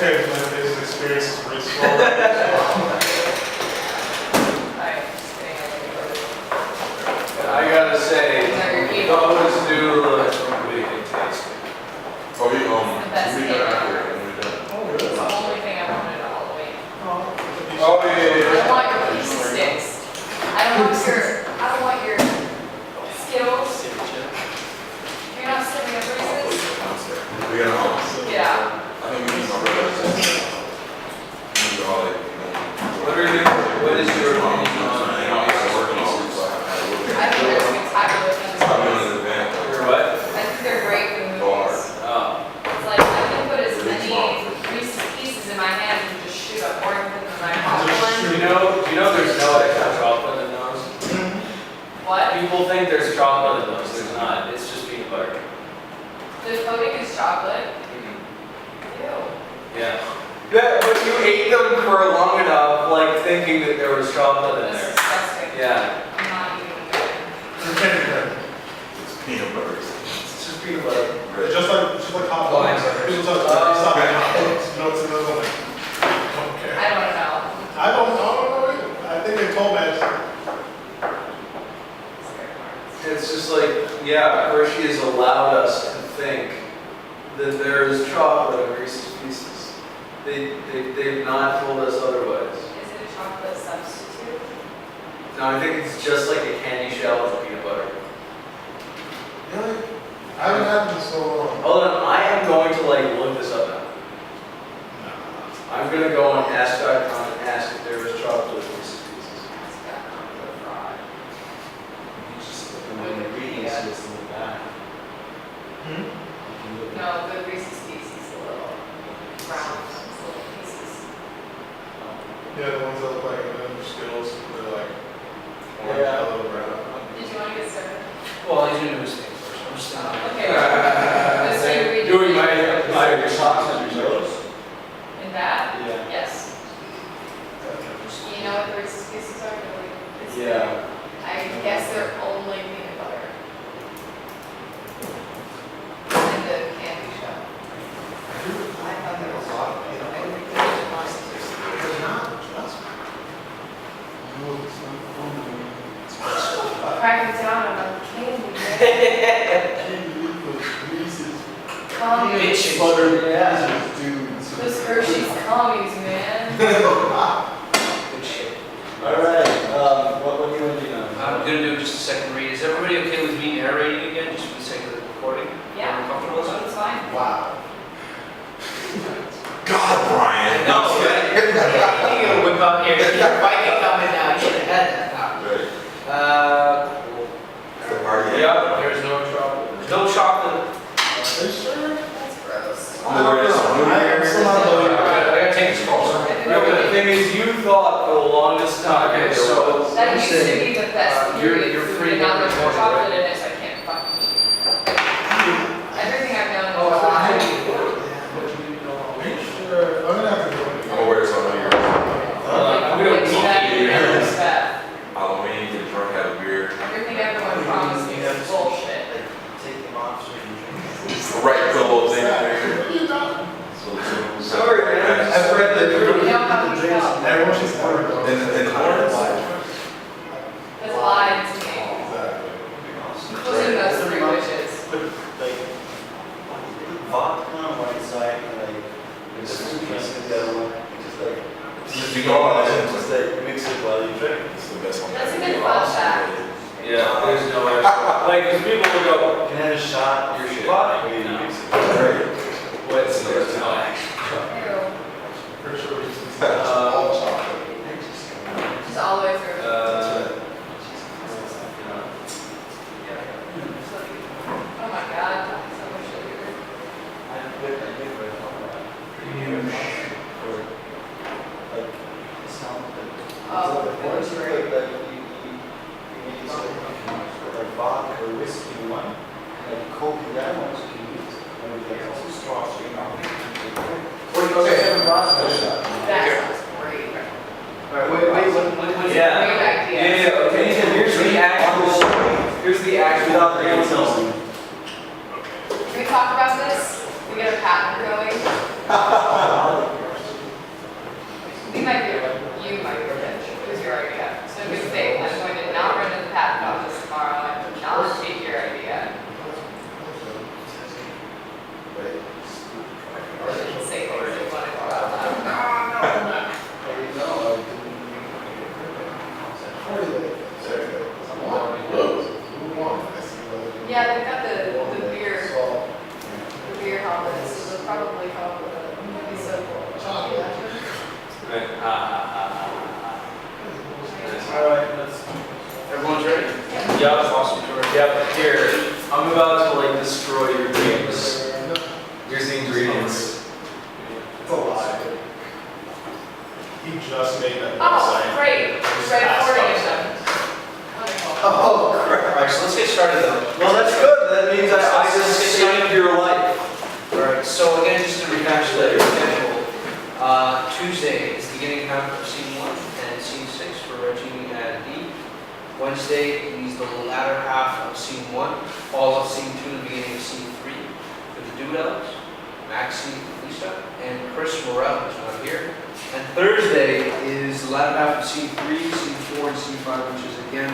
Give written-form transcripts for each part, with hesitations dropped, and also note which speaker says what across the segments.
Speaker 1: okay with my business experience is pretty small.
Speaker 2: Alright, just kidding, I think it
Speaker 3: I gotta say,
Speaker 2: No, you're evil.
Speaker 3: those do look really tasty.
Speaker 4: Oh, you,
Speaker 2: The best
Speaker 4: we
Speaker 2: thing
Speaker 4: got out
Speaker 2: ever.
Speaker 4: here and we done.
Speaker 1: Oh,
Speaker 2: It's the
Speaker 1: yeah.
Speaker 2: only thing I wanted at Halloween.
Speaker 3: Oh, yeah, yeah,
Speaker 2: I want your pizza sticks. I don't want your Skittles. You're not serving up Reese's?
Speaker 4: We got a house.
Speaker 2: Get out.
Speaker 4: I think we need my brothers. We need all like,
Speaker 3: What is your opinion on
Speaker 4: I'm working on it, so
Speaker 2: I think they're spectacular
Speaker 4: I'm in
Speaker 2: things.
Speaker 4: an event.
Speaker 3: Your what?
Speaker 2: I think they're great for the
Speaker 4: Bar.
Speaker 2: movies.
Speaker 3: Oh.
Speaker 2: It's like, I can put as many Reese's Pieces in my hand and just shoot up, or I can put them in my popcorn.
Speaker 3: Do you know there's no extra chocolate in those?
Speaker 2: What?
Speaker 3: People think there's chocolate in those, there's not, it's just peanut butter.
Speaker 2: The coating is chocolate. Ew.
Speaker 3: Yeah. But you ate them for long enough, like thinking that there was chocolate in
Speaker 2: That's
Speaker 3: there.
Speaker 2: disgusting.
Speaker 3: Yeah.
Speaker 2: I'm not eating it.
Speaker 1: It's candy corn.
Speaker 4: It's peanut butter.
Speaker 3: It's just peanut butter.
Speaker 1: It's just like hot dogs. People talk about hot dogs. You know what's in those? I'm like, don't care.
Speaker 2: I don't know.
Speaker 1: I don't know either. I think they told me.
Speaker 3: It's just like, yeah, Hershey has allowed us to think that there is chocolate in Reese's Pieces. They've not told us otherwise.
Speaker 2: Is it a chocolate substitute?
Speaker 3: No, I think it's just like a candy shell with peanut butter.
Speaker 1: Really? I haven't had them in so long.
Speaker 3: Hold on, I am going to like look this up now. I'm gonna go on Ask.com and ask if there is chocolate in Reese's Pieces.
Speaker 2: It's got the fraud. No, the Reese's Pieces, the little round, little pieces.
Speaker 1: Yeah, the ones that look like Skittles, they're like orange,
Speaker 3: Yeah.
Speaker 1: yellow, brown.
Speaker 2: Did you want to get started?
Speaker 5: Well, he's gonna do his thing first. I'm just not.
Speaker 2: Okay. Let's see, read
Speaker 3: Doing
Speaker 2: it.
Speaker 3: my sausage rolls.
Speaker 2: In that?
Speaker 3: Yeah.
Speaker 2: Yes. You know what the Reese's Pieces are? Really? It's
Speaker 3: Yeah.
Speaker 2: I guess they're only peanut butter. And the candy shell. I thought there was a lot of peanut butter.
Speaker 1: They're not, trust me. No, it's not.
Speaker 2: Crack it down on the candy, man.
Speaker 1: Can't believe those Reese's
Speaker 2: Commies.
Speaker 1: buttered
Speaker 3: Yeah.
Speaker 1: Reese's, dude.
Speaker 2: Those Hershey's commies, man.
Speaker 5: Good shit.
Speaker 3: All right, what do you want to do now?
Speaker 5: I'm gonna do just a second read. Is everybody okay with me narrating again, just for the sake of the recording?
Speaker 2: Yeah.
Speaker 5: Are you comfortable with that?
Speaker 2: It's fine.
Speaker 1: Wow.
Speaker 4: God, Brian.
Speaker 5: No, you're gonna whip out here. You're Viking coming now. You should have had that.
Speaker 4: Right.
Speaker 5: Cool.
Speaker 4: The party.
Speaker 3: Yeah, there's no chocolate.
Speaker 5: No chocolate.
Speaker 1: Are you sure?
Speaker 2: That's gross.
Speaker 1: I don't know. I'm still not believing
Speaker 5: I gotta take this call.
Speaker 3: Yeah, but the thing is, you thought for the longest time.
Speaker 5: Okay, so
Speaker 2: That used to be the best
Speaker 5: you're
Speaker 2: period
Speaker 5: free
Speaker 2: food,
Speaker 5: to
Speaker 2: and now
Speaker 5: make
Speaker 2: there's
Speaker 5: the
Speaker 2: no
Speaker 5: order,
Speaker 2: chocolate
Speaker 5: right?
Speaker 2: in it, so I can't fucking eat it. Everything I've done is
Speaker 5: Oh,
Speaker 2: a lie.
Speaker 1: Are you sure? I'm gonna have to go.
Speaker 4: I'm gonna wear some of yours.
Speaker 3: We don't
Speaker 2: Like,
Speaker 3: need
Speaker 2: that
Speaker 3: to eat
Speaker 2: and
Speaker 3: it.
Speaker 2: stuff.
Speaker 4: Halloween, get drunk, have a beer.
Speaker 2: Everything everyone promised me is bullshit.
Speaker 5: Take them off so you
Speaker 4: Right, put a little thing in there.
Speaker 1: What are you talking?
Speaker 3: Sorry, man. I've read the
Speaker 2: You know how you felt.
Speaker 1: Everyone should start going.
Speaker 4: In the morning.
Speaker 2: It's lied to me,
Speaker 1: Exactly.
Speaker 2: including those three wishes.
Speaker 6: Like, vodka on one side, like, the soup on the other one, just like,
Speaker 4: Just you go on it.
Speaker 6: just like mix it while you drink.
Speaker 4: It's the best one.
Speaker 2: That's a good fun fact.
Speaker 3: Yeah, there's no extra. Like, because people will go,
Speaker 6: You can have a shot,
Speaker 3: Your shit.
Speaker 6: vodka, you
Speaker 3: No.
Speaker 6: mix it.
Speaker 3: what's there's no extra.
Speaker 2: Ew.
Speaker 1: Pretty sure we just
Speaker 3: Uh,
Speaker 1: all chocolate.
Speaker 2: Just all the way through. Oh my god, so much sugar. Oh,
Speaker 6: Once you
Speaker 2: great.
Speaker 6: like, you make it so like vodka or whiskey in one, and like Coke in that one, so you can use it. And everything else is strong, so you know.
Speaker 3: Okay.
Speaker 6: Vodka shot.
Speaker 2: That sounds great.
Speaker 5: what?
Speaker 3: Yeah.
Speaker 2: Great idea.
Speaker 3: Yeah, okay, here's the actual reason.
Speaker 2: Can we talk about this? We get a patent going?
Speaker 5: started though.
Speaker 3: Well, that's good, that means I just saved your life.
Speaker 5: Alright, so again, just to recapitulate your schedule, Tuesday is the beginning time for scene 1 and scene 6 for Reggie and Dee. Wednesday is the latter half of scene 1, all of scene 2 and the beginning of scene 3 for the Dude Elves, Maxie, Lisa, and Chris Morrell, who's not here. And Thursday is the latter half of scene 3, scene 4, and scene 5, which is again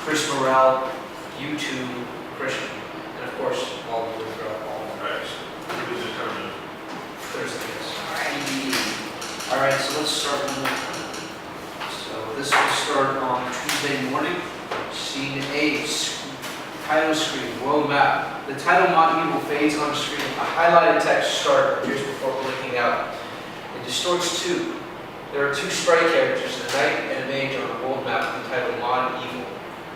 Speaker 5: Chris Morrell, U2, Christian, and of course, all the way throughout all of
Speaker 1: Right. It was determined.
Speaker 5: Thursdays. All right, so let's start one more time. So this will start on Tuesday morning. Scene 8, title screen, world map. The title Mont Evil fades on screen. A highlighted text start appears before blinking out. It distorts 2. There are 2 sprite characters, a knight and a mage, on a world map entitled Mont Evil.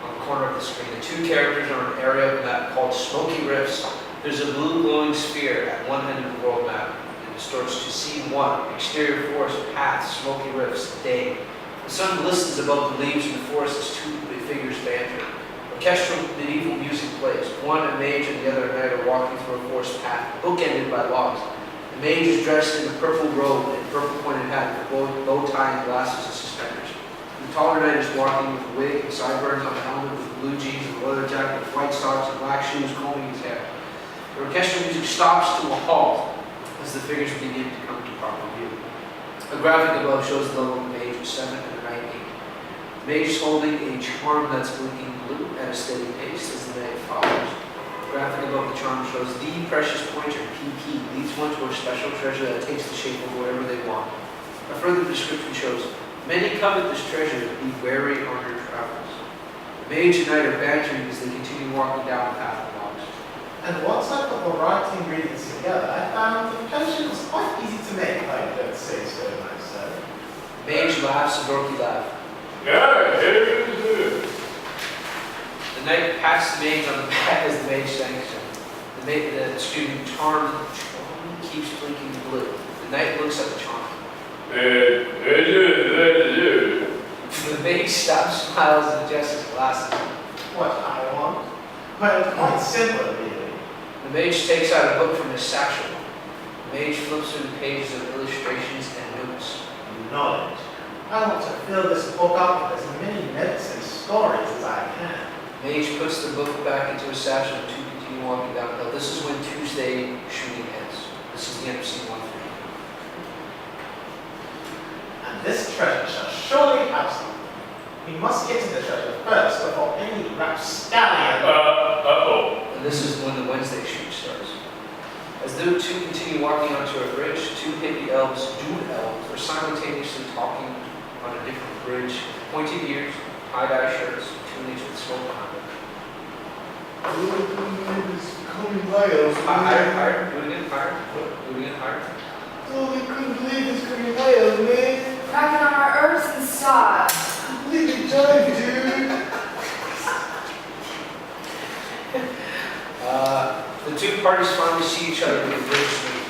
Speaker 5: On the corner of the screen, the 2 characters are in an area of the map called Smoky Rifts. There's a blue glowing sphere at one end of the world map. It distorts to scene 1, exterior forest, paths, Smoky Rifts, day. The sun glistens above the leaves in the forest as 2 figures banter. Orchestral medieval music plays. One, a mage, and the other, a knight, are walking through a forest path, bookended by logs. The mage is dressed in a purple robe and purple pointed hat with a bow tie and glasses and suspenders. The taller knight is walking with a wig and sideburns on a helmet with blue jeans and a leather jacket with white socks and black shoes, combing his hair. The orchestral music stops to a halt as the figures begin to come to proper view. A graphic above shows the level of the mage with 7 and a knight 8. The mage is holding a charm that's blinking blue at a steady pace as the knight follows. The graphic above the charm shows the precious pointer, PP, leads one to a special treasure that takes the shape of whatever they want. A further description shows, many covet this treasure, be wary on your travels. The mage and knight are bantering as they continue walking down the path of logs.
Speaker 6: And once I put the right ingredients together, I found the potion was quite easy to make, if I don't say so myself.
Speaker 5: The mage laughs a dorky laugh.
Speaker 1: Yeah, it is.
Speaker 5: The knight pats the mage on the back as the mage thanks him. The charm keeps blinking blue. The knight looks at the charm. The mage stops, smiles, and adjusts his glasses.
Speaker 6: What I want? Well, it's quite simple, really.
Speaker 5: The mage takes out a book from his satchel. The mage flips through the pages of illustrations and notes.
Speaker 6: Knowledge. I want to fill this book up with as many notes and stories as I can.
Speaker 5: The mage puts the book back into his satchel and 2 continue walking downhill. This is when Tuesday shooting ends. This is the end of scene 1 for you.
Speaker 6: And this treasure shall surely have some. We must get to the treasure first before any rapscallion.
Speaker 5: And this is when the Wednesday shoot starts. As the 2 continue walking onto a bridge, 2 hippie elves, dude elves, are simultaneously talking on a different bridge, pointed ears, tie-dye shirts, tunics with smoke behind them. Higher, do it again, higher, do it again, higher.
Speaker 6: Oh, we couldn't believe this coming wild, man.
Speaker 2: Cracking on our herbs and style.
Speaker 6: Completely jive, dude.
Speaker 5: The 2 parties finally see each other at the bridge meet.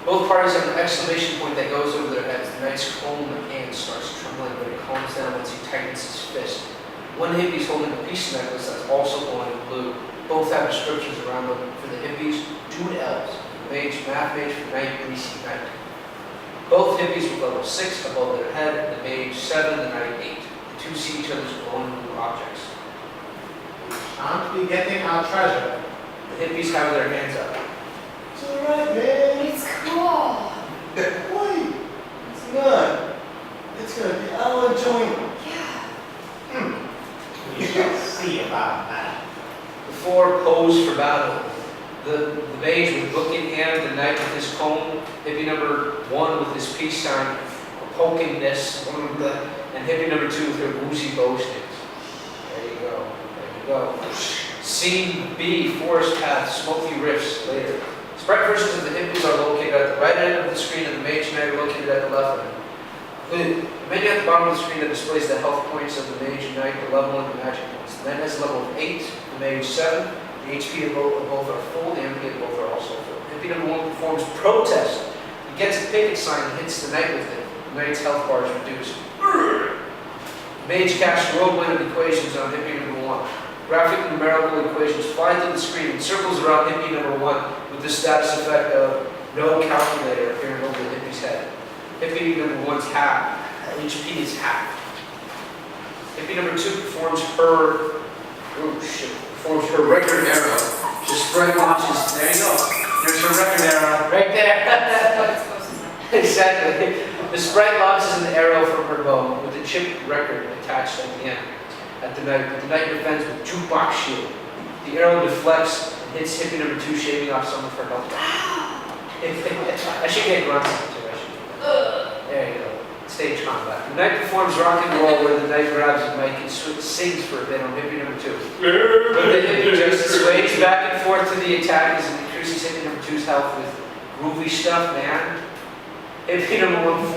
Speaker 5: Both parties have an exclamation point that goes over their heads. The knight's comb hand starts trembling, but it calms down once he tightens his fist. One hippie is holding a peace necklace that's also glowing in blue. Both have descriptions around them. For the hippies, dude elves. The mage, math mage, for knight, greasy knight. Both hippies with level 6 above their head, the mage 7, the knight 8. The 2 see each other's glowing blue objects.
Speaker 6: Aren't we getting our treasure?
Speaker 5: The hippies have their hands up.
Speaker 6: It's alright, man.
Speaker 2: It's cool.
Speaker 6: Wait, it's not. It's gonna be our joint.
Speaker 2: Yeah.
Speaker 6: We shall see about that.
Speaker 5: The 4 pose for battle. The mage with book in hand, the knight with his comb, hippie number 1 with his peace sign, poking this, and hippie number 2 with her woozy bow sticks. There you go. There you go. Scene B, forest path, smoky rifts later. Sprite versions of the hippies are located at the right end of the screen, and the mage knight are located at the left end. The menu at the bottom of the screen that displays the health points of the mage and knight, the level and the magic points. The knight has a level of 8, the mage 7. The HP of both are full, the MP of both are also full. MP number 1 performs protest. He gets a picket sign and hits the knight with it. The knight's health bar is reduced. Mage casts a whirlwind of equations on hippie number 1. Graphic numerical equations fly through the screen and circles around hippie number 1 with the status effect of no calculator appearing over the hippie's head. Hippie number 1's half. HP is half. Hippie number 2 performs her record arrow. The sprite launches. There you go. There's her record arrow right there.
Speaker 2: That's what it's supposed to say.
Speaker 5: Exactly. The sprite launches an arrow from her bow with a chipped record attached at the end. The knight defends with jukebox shield. The arrow deflects and hits hippie number 2, shaving off some of her health. I should get grunts too. There you go. Stage combat. The knight performs rock and roll where the knight grabs a mic and sings for a bit on hippie number 2. But the hippie just sways back and forth to the attack as it increases hippie number 2's health with groovy stuff, man. Hippie number 1